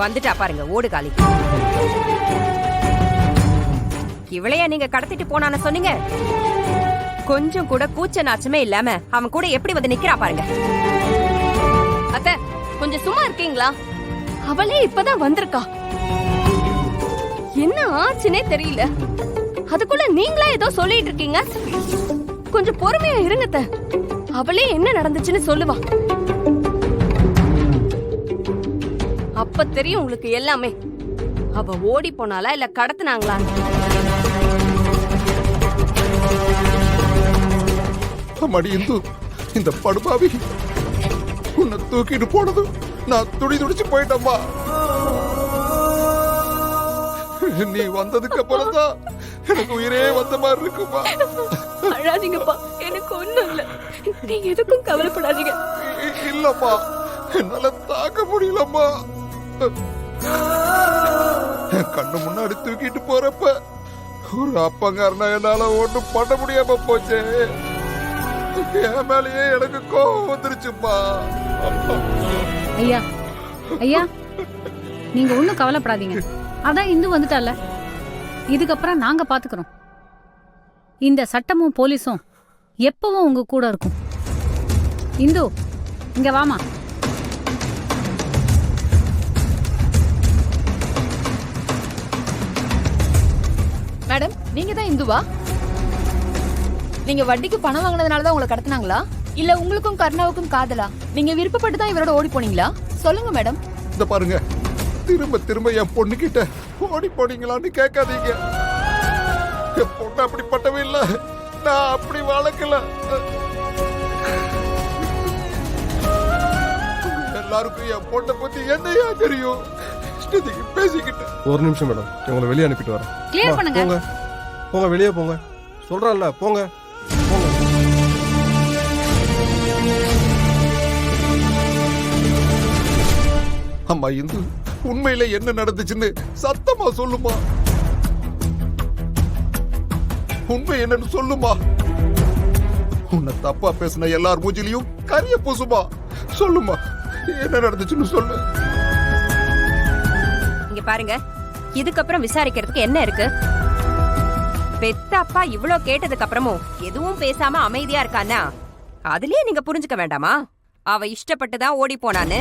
வந்துட்டா பாருங்க ஓடு காலி. இவளையா நீங்க கடத்திட்டு போனான்னு சொன்னீங்க? கொஞ்சம் கூட கூச்ச நாச்சமே இல்லாம அவன் கூட எப்படி வந்து நிக்கிறா பாருங்க. அத்தை கொஞ்சம் சும்மா இருக்கீங்களா? அவளே இப்பதான் வந்திருக்கா. என்ன ஆச்சுனே தெரியல. அதுக்குள்ள நீங்களா ஏதோ சொல்லிட்டு இருக்கீங்க. கொஞ்சம் பொறுமையா இருங்க அத்தை. அவளே என்ன நடந்துச்சுன்னு சொல்லுவா. அப்ப தெரியும் உங்களுக்கு எல்லாமே. அவ ஓடி போனாலா இல்ல கடத்துனாங்களா? அம்மாடி இந்து, இந்த படுபாவி உன்னை தூக்கிட்டு போனது நான் துடிச்சு போயிட்டம்மா. நீ வந்ததுக்கு அப்புறம் தான் எனக்கு உயிரே வந்த மாதிரி இருக்குமா. அழாதீங்கப்பா, எனக்கு ஒண்ணும் இல்ல. நீங்க எதுக்கும் கவலைப்படாதீங்க. இல்லம்மா, என்னால தாக்க முடியலம்மா. கண்ணு முன்னாடி தூக்கிட்டு போறப்ப ஒரு அப்பங்காரனா என்னால ஒண்ணும் பண்ண முடியாம போச்சு. என் மேலேயே எனக்கு கோவம் வந்துருச்சுப்பா. ஐயா ஐயா, நீங்க ஒண்ணும் கவலைப்படாதீங்க. அதான் இந்து வந்துட்டால, இதுக்கப்புறம் நாங்க பாத்துக்கிறோம். இந்த சட்டமும் போலீஸும் எப்பவும் உங்க கூட இருக்கும். இந்து இங்க வாமா. மேடம், நீங்க தான் இந்துவா? நீங்க வட்டிக்கு பணம் வாங்கினதுனால தான் உங்களை கடத்தினாங்களா? இல்ல உங்களுக்கும் கருணாவுக்கும் காதலா? நீங்க விருப்பப்பட்டு தான் இவரோட ஓடி போனீங்களா? சொல்லுங்க மேடம். இந்த பாருங்க, திரும்ப திரும்ப என் பொண்ணு கிட்ட ஓடி போனீங்களான்னு கேட்காதீங்க. என் பொண்ணு அப்படிப்பட்டவே இல்ல, நான் அப்படி வளர்க்கல. எல்லாருக்கும் என் பொண்ணை பத்தி என்னையா தெரியும்? இஷ்டத்துக்கு பேசிக்கிட்டு. ஒரு நிமிஷம் மேடம், உங்களை வெளியே அனுப்பிட்டு வரேன். கிளியர் பண்ணுங்க. போங்க போங்க, வெளியே போங்க. சொல்றேன்ல, போங்க போங்க. அம்மா இந்து, உண்மையில என்ன நடந்துச்சுன்னு சத்தமா சொல்லுமா. உண்மை என்னன்னு சொல்லுமா. உன்னை தப்பா பேசின எல்லார் மூஞ்சிலையும் கரிய பூசுமா. சொல்லுமா, என்ன நடந்துச்சுன்னு சொல்லு. இங்க பாருங்க, இதுக்கப்புறம் விசாரிக்கிறதுக்கு என்ன இருக்கு? பெத்த அப்பா இவ்ளோ கேட்டதுக்கு அப்புறமும் எதுவும் பேசாம அமைதியா இருக்கானா, அதுலயே நீங்க புரிஞ்சுக்க வேண்டாமா அவ இஷ்டப்பட்டுதான் ஓடி போனான்னு?